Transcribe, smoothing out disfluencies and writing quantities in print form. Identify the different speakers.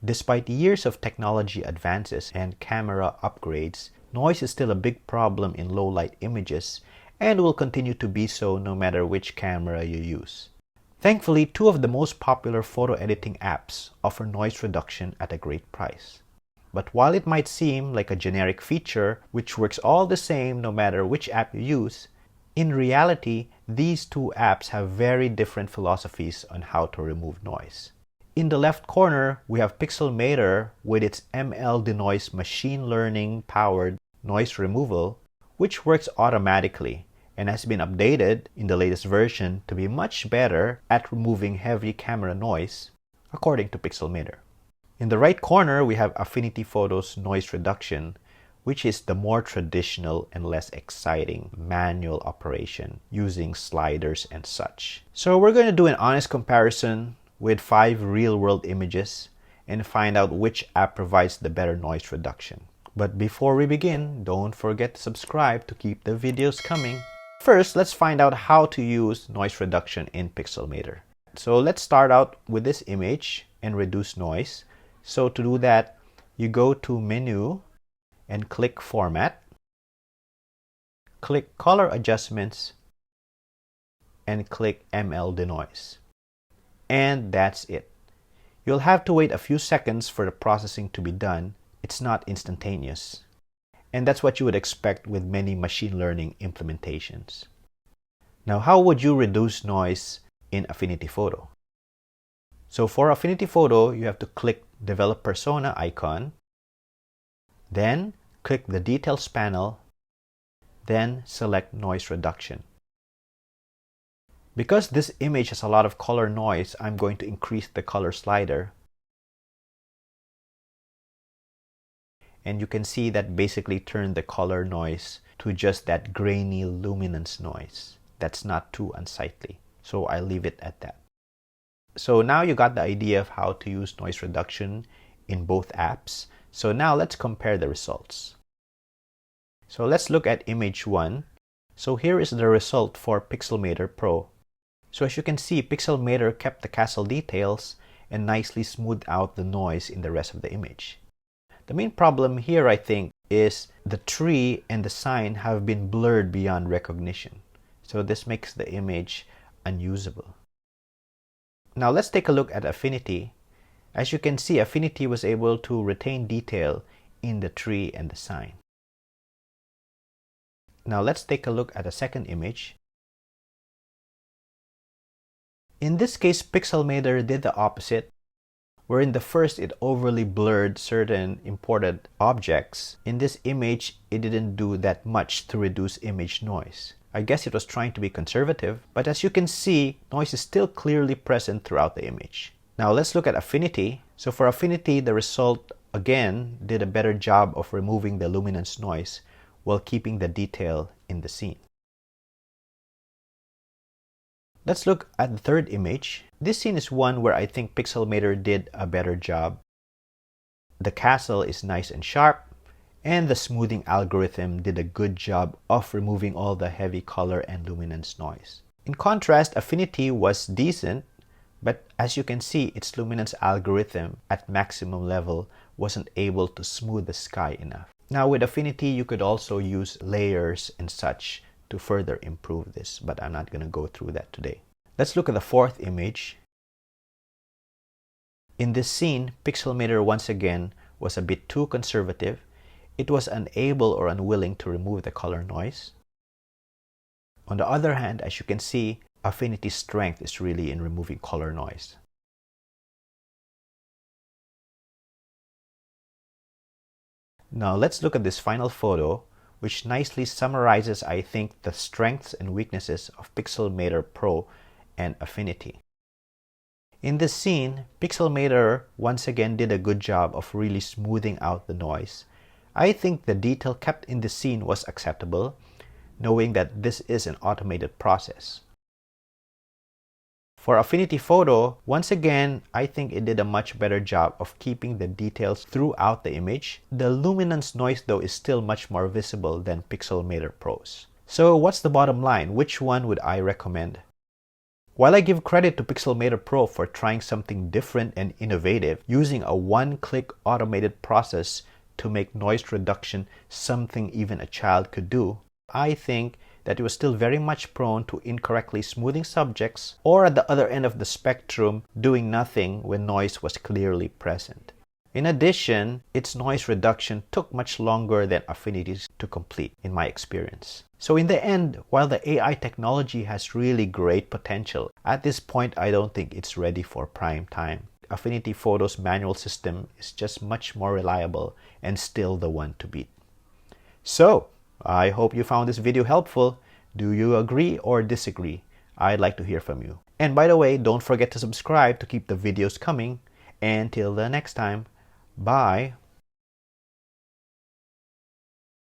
Speaker 1: Despite years of technology advances and camera upgrades, noise is still a big problem in low-light images and will continue to be so no matter which camera you use. Thankfully, two of the most popular photo editing apps offer noise reduction at a great price. But while it might seem like a generic feature which works all the same no matter which app you use, in reality, these two apps have very different philosophies on how to remove noise. In the left corner, we have Pixelmator with its ML denoise machine learning powered noise removal, which works automatically and has been updated in the latest version to be much better at removing heavy camera noise, according to Pixelmator. In the right corner, we have Affinity Photo's noise reduction, which is the more traditional and less exciting manual operation using sliders and such. So we're going to do an honest comparison with 5 real-world images and find out which app provides the better noise reduction. But before we begin, don't forget to subscribe to keep the videos coming. First, let's find out how to use noise reduction in Pixelmator. So let's start out with this image and reduce noise. So to do that, you go to Menu and click Format, click Color Adjustments, and click ML Denoise. And that's it. You'll have to wait a few seconds for the processing to be done. It's not instantaneous. And that's what you would expect with many machine learning implementations. Now, how would you reduce noise in Affinity Photo? So for Affinity Photo, you have to click Develop Persona icon, then click the Details panel, then select Noise Reduction. Because this image has a lot of color noise, I'm going to increase the color slider. And you can see that basically turned the color noise to just that grainy luminance noise. That's not too unsightly. So I'll leave it at that. So now you got the idea of how to use noise reduction in both apps. So now let's compare the results. So let's look at image 1. So here is the result for Pixelmator Pro. So as you can see, Pixelmator kept the castle details and nicely smoothed out the noise in the rest of the image. The main problem here, I think, is the tree and the sign have been blurred beyond recognition. So this makes the image unusable. Now let's take a look at Affinity. As you can see, Affinity was able to retain detail in the tree and the sign. Now let's take a look at a second image. In this case, Pixelmator did the opposite, where in the first it overly blurred certain important objects. In this image, it didn't do that much to reduce image noise. I guess it was trying to be conservative, but as you can see, noise is still clearly present throughout the image. Now let's look at Affinity. So for Affinity, the result again did a better job of removing the luminance noise while keeping the detail in the scene. Let's look at the third image. This scene is one where I think Pixelmator did a better job. The castle is nice and sharp, and the smoothing algorithm did a good job of removing all the heavy color and luminance noise. In contrast, Affinity was decent, but as you can see, its luminance algorithm at maximum level wasn't able to smooth the sky enough. Now with Affinity, you could also use layers and such to further improve this, but I'm not going to go through that today. Let's look at the fourth image. In this scene, Pixelmator once again was a bit too conservative. It was unable or unwilling to remove the color noise. On the other hand, as you can see, Affinity's strength is really in removing color noise. Now let's look at this final photo, which nicely summarizes, I think, the strengths and weaknesses of Pixelmator Pro and Affinity. In this scene, Pixelmator once again did a good job of really smoothing out the noise. I think the detail kept in the scene was acceptable, knowing that this is an automated process. For Affinity Photo, once again, I think it did a much better job of keeping the details throughout the image. The luminance noise though is still much more visible than Pixelmator Pro's. So what's the bottom line? Which one would I recommend? While I give credit to Pixelmator Pro for trying something different and innovative, using a one-click automated process to make noise reduction something even a child could do, I think that it was still very much prone to incorrectly smoothing subjects, or at the other end of the spectrum, doing nothing when noise was clearly present. In addition, its noise reduction took much longer than Affinity's to complete, in my experience. So in the end, while the AI technology has really great potential, at this point I don't think it's ready for prime time. Affinity Photo's manual system is just much more reliable and still the one to beat. So, I hope you found this video helpful. Do you agree or disagree? I'd like to hear from you. And by the way, don't forget to subscribe to keep the videos coming. And till the next time, bye